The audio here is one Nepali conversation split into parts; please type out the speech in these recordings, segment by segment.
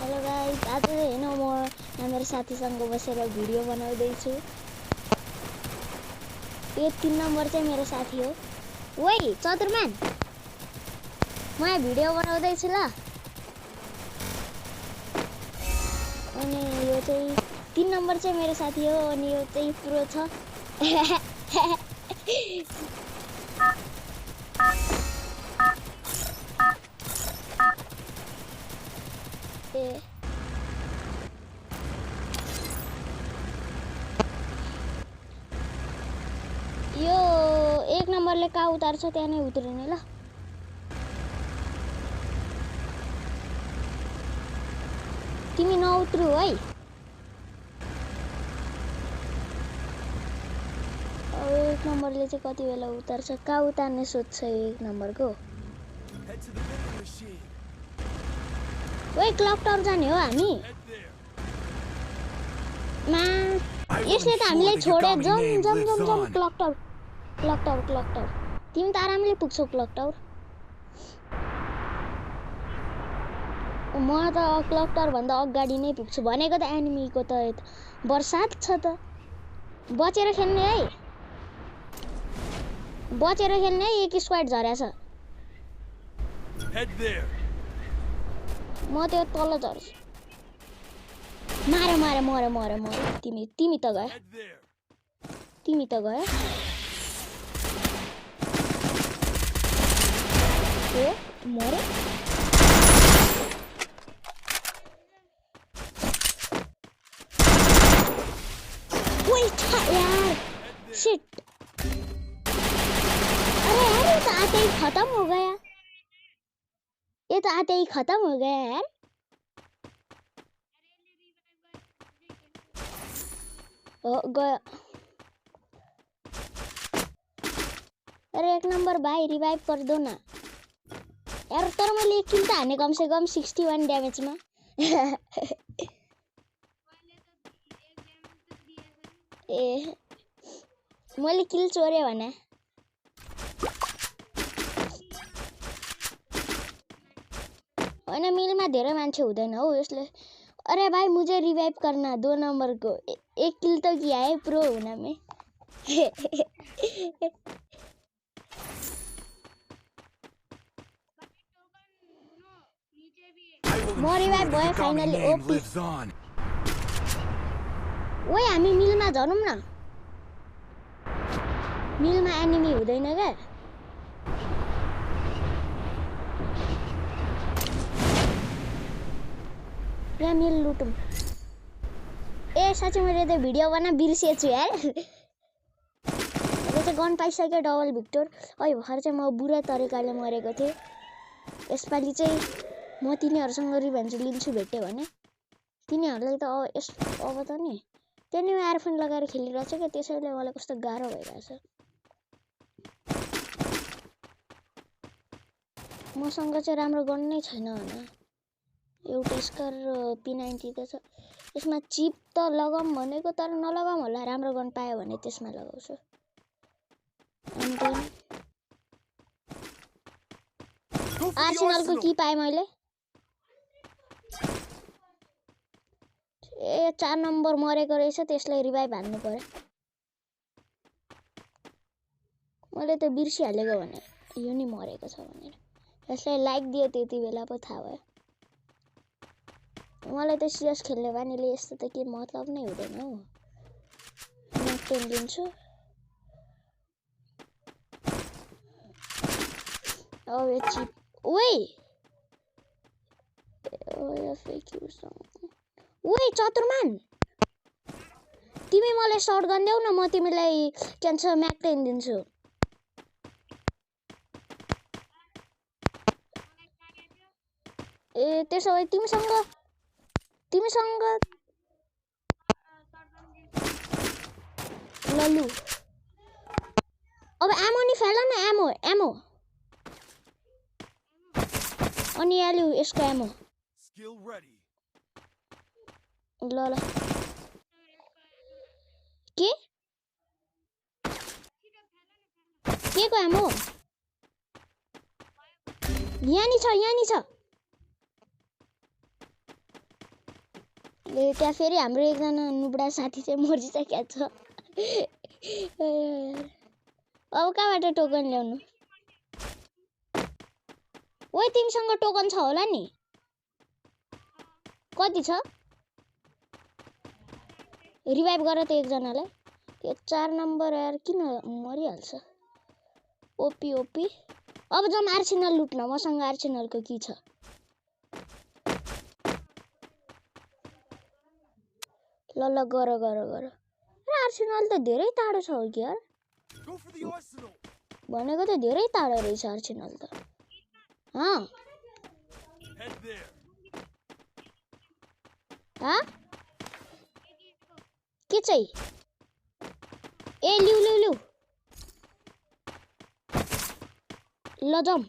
हेलो गाइस, आज हैन म मेरो साथीसँग बसेर भिडियो बनाउँदै छु। यो 3 नम्बर चाहिँ मेरो साथी हो। ओइ चतुरमान, म यहाँ भिडियो बनाउँदै छु ल। अनि यो चाहिँ 3 नम्बर चाहिँ मेरो साथी हो अनि यो चाहिँ प्रो छ। ए यो 1 नम्बरले कहाँ उतार्छ त्यहाँ नै उत्रिने ल। तिमी नउत्रु है। अब 1 नम्बरले चाहिँ कति बेला उतार्छ, कहाँ उतार्ने सोध्छ 1 नम्बरको। ओइ क्लक टावर जाने हो हामी। मा यसले त हामीलाई छोडे। जम जम जम जम clock tower clock tower clock tower. तिमी त आरामले पुग्छौ क्लक टावर। म त क्लक टावर भन्दा अगाडि नै पुग्छु भनेको त। एनिमीको त बर्सात छ त। बचेर खेल्ने है, बचेर खेल्ने है। एक स्क्वाड झरेछ। म त्यो तल झर्छु। मारे मारे मरे मरे मरे। तिमी त गए, तिमी त गए। ए मरे। ओइ था यार, शिट। अरे यार ये तो आते ही खत्म हो गया। ये तो आते ही खत्म हो गया यार। ओ गया। अरे 1 नंबर भाई रिवाइव कर दो ना यार। तर मैले एक किल त हाने कम से कम 61 ड्यामेज में। ए मैले किल चोरे भने। हैन मिलमा धेरै मान्छे हुँदैन हौ यसले। अरे भाई मुझे रिवाइव करना 2 नंबर को। एक किल तो किया है प्रो होना में। म रिवाइव भयो फाइनली। ओपी। ओइ हामी मिलमा झरौँ न। मिलमा एनिमी हुँदैन के। यहाँ मिल लुटौँ। ए साँच्चै मैले त भिडियो बना बिर्सेछु यार। अब चाहिँ गन पाइसक्यो डबल भिक्टर। अहिले भर्खर चाहिँ म बुरा तरिकाले मरेको थिएँ। यसपालि चाहिँ म तिनीहरूसँग रिभेन्ज लिन्छु भेट्यो भने। तिनीहरूले त अब त नि त्यहाँनिर एयरफोन लगाएर खेलिरहेछ क्या, त्यसैले मलाई कस्तो गाह्रो भइरहेछ। मसँग चाहिँ राम्रो गन नै छैन होइन। एउटा स्कार P90 त छ। यसमा चिप त लगाऊँ भनेको तर नलगाऊँ होला। राम्रो गन पायो भने त्यसमा लगाउँछु। आर्सेनलको की पाएँ मैले। ए 4 नम्बर मरेको रहेछ, त्यसलाई रिवाइभ हान्नु पर्यो। मैले त बिर्सिहालेको भने यो नि मरेको छ भनेर। यसलाई लाइक दियो त्यति बेला पो थाहा भयो। मलाई त सिएस खेल्ने बानीले यस्तो त के मतलब नै हुँदैन हौ। म 10 दिन्छु। अब यो चिप। ओइ ओइ चतुरमान, तिमी मलाई सर्ट गन देऊ न, म तिमीलाई क्यान्सर म्याक 10 दिन्छु। ए त्यसो भए तिमीसँग लल्लु। अब एमो नि फाल न। एमो अनि आलु यसको एमो। ल ल के को एमो? यहाँ नि छ। ले त्यहाँ फेरि हाम्रो एकजना नुबडा साथी चाहिँ मरिसकेको छ अब कहाँबाट टोकन ल्याउनु ओइ तिमीसँग टोकन छ होला नि कति छ रिभाइभ गर त एकजनालाई त्यो 4 नम्बर यार किन मरिहाल्छ ओपी ओपी अब जाम आर्सेनल लुट्न मसँग आर्सेनलको की छ ल ल गर गर गर र आर्सेनल त धेरै टाढो छ हो कि यार भनेको त धेरै टाढो रहेछ आर्सेनल त के चाहिँ ए लिउ लिउ लिउ ल जम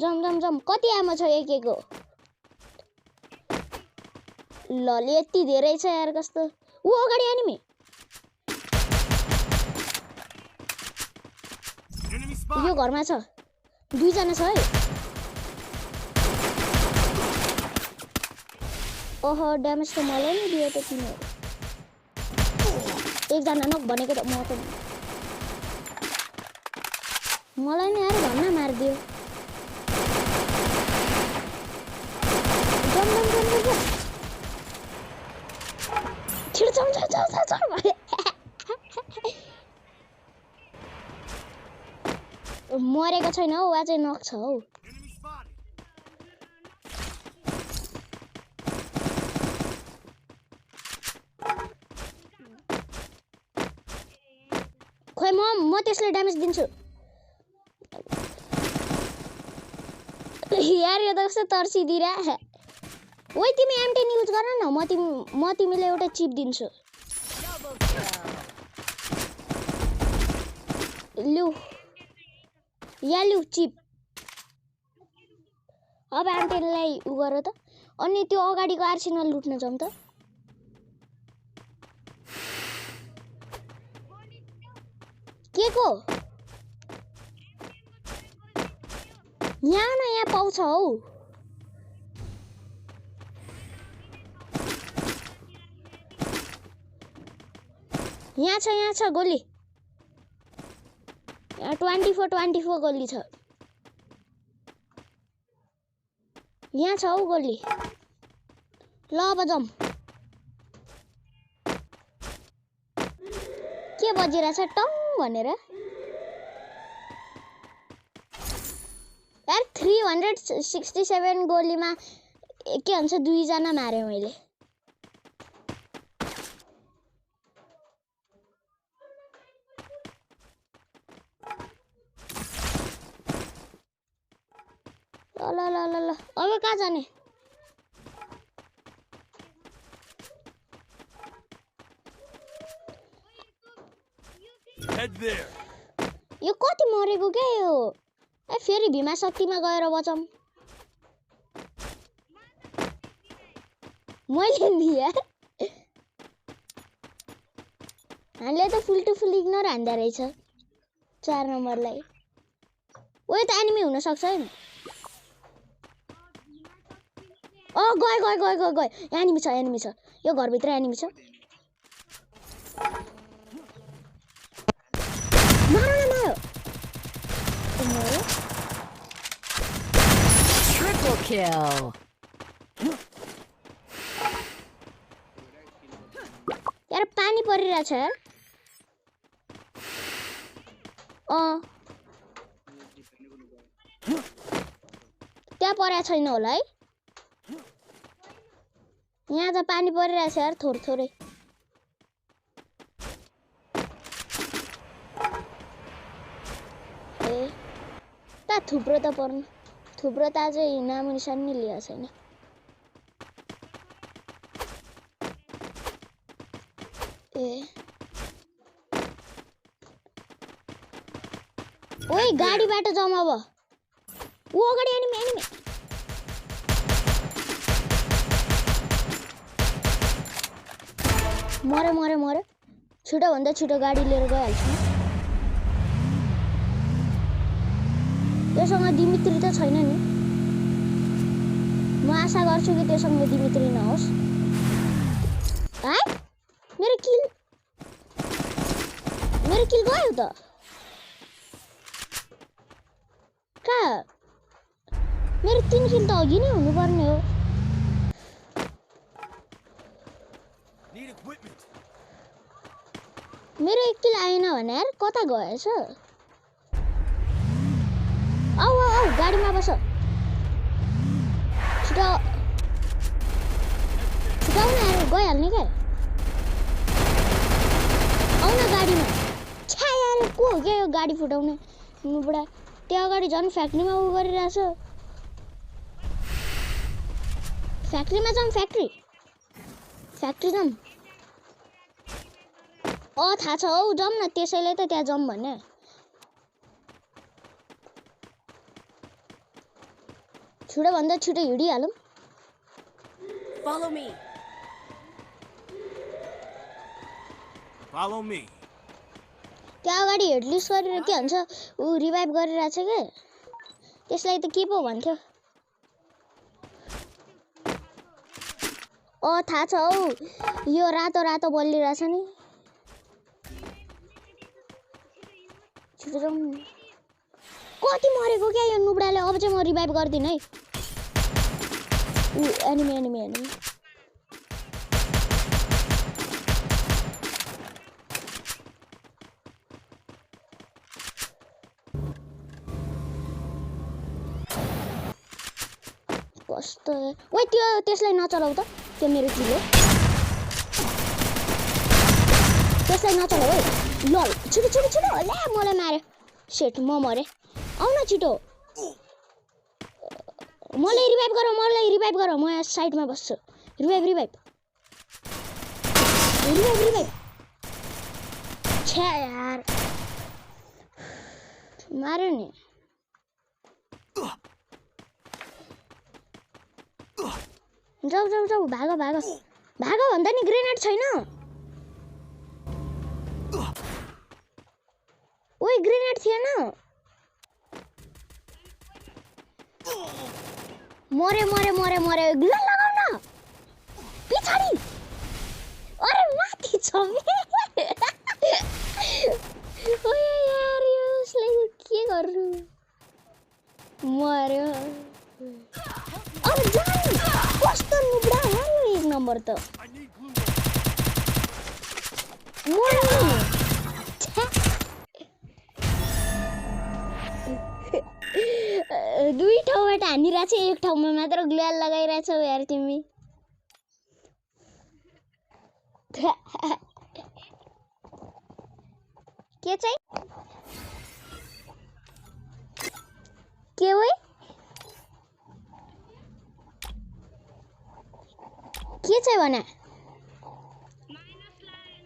जम जम जम कति आमा छ एकको ल यति धेरै छ यार कस्तो ऊ अगाडि एनिमी यो घरमा छ 2 जना छ है ओहो ड्यामेज त मलाई नि दियो त तिनीहरु एकजना नक भनेको त म त मलाई नि यार भन्न मार्दियो जम जम जम जम छिटो चम चम चम चम मरेको छैन हौ वा चाहिँ नक छ हौ खोइ म त्यसले ड्यामेज दिन्छु यार यो त कस्तो तर्सिदिरा ओइ तिमी M10 युज गर न म तिमीले एउटा चिप दिन्छु लु या लु चिप अब M10 लाई उ गर त अनि त्यो अगाडिको आर्सेनल लुट्न जाम त के को यहाँ न यहाँ पाउँछ हौ यहाँ छ गोली यहाँ 24 गोली छ यहाँ छ हौ गोली ल अब जाम के बजिरहेछ टङ भनेर यार 367 गोलीमा के भन्छ 2 जना मारे मैले ल अब कहाँ जाने यो कति मरेको के यो ए फेरि भीमा शक्तिमा गएर बचम मैले दिए हामीले त फुल टु फुल इग्नोर हान्दा रहेछ 4 नम्बरलाई ओए त एनिमी हुन सक्छ हैन ओ गए एनिमी छ यो घर भित्र एनिमी छ मारो triple kill यार पानी परिरहेछ यार त्यहाँ परेको छैन होला है यहाँ त पानी परिरहेछ यार थोरै ए त थुप्रो त पर्नु थुप्रो त अझै नामो निशान नि लिएको छैन ए ओइ गाडीबाट जाउँ अब ऊ अगाडि एनिमी मरे छिटो भन्दा छिटो गाडी लिएर गइहाल्छु त्योसँग दिमित्री त छैन नि म आशा गर्छु कि त्योसँग दिमित्री नहोस् है मेरो किल गयो त कहाँ मेरो 3 किल त अघि नै हुनुपर्ने हो मेरो 1 किल आएन भने यार कता गएछ आऊ गाडीमा बस छिटाउन यार गइहाल्ने क्या आउन गाडीमा छ्या यार को हो क्या यो गाडी फुटाउने बुढा त्यो अगाडि झन् फ्याक्ट्रीमा उ गरिरहेछ फ्याक्ट्रीमा जाऊँ फ्याक्ट्री जाऊँ थाहा छ हौ जाऊँ न त्यसैले त त्यहाँ जाऊँ भने छिटो भन्दा छिटो हिँडिहालौँ Follow me. त्यहाँ अगाडि हेडलिस्ट गरेर के भन्छ ऊ रिभाइभ गरिरहेछ के त्यसलाई त के पो भन्थ्यो थाहा छ हौ यो रातो रातो बलिरहेछ नि छिटो जाउँ कति मरेको क्या यो नुब्राले अब चाहिँ म रिभाइभ गर्दिन है एनिमी कस्तो ओइ त्यसलाई नचलाऊ त त्यो मेरो किल हो त्यसलाई नचलाऊ है लल छिटो ल्या मलाई मार्यो सेट म मरे आउ न छिटो मलाई रिभाइभ गर म यहाँ साइडमा बस्छु रिभाइभ छ्या यार मार्यो नि जाऊ भाग भन्दा नि ग्रेनेड छैन ओइ ग्रेनेड थिएन मरे ग्लल लगाउ न पिछाडी अरे माथि छ ओए यार यसलाई के गर्नु मर्यो अब जान कस्तो नुब्रा हो यो 1 नम्बर त दुई ठाउँबाट हानिरहेछ एक ठाउँमा मात्र ग्लुअल लगाइरहेछौ यार तिमी के चाहिँ के हो के चाहिँ भने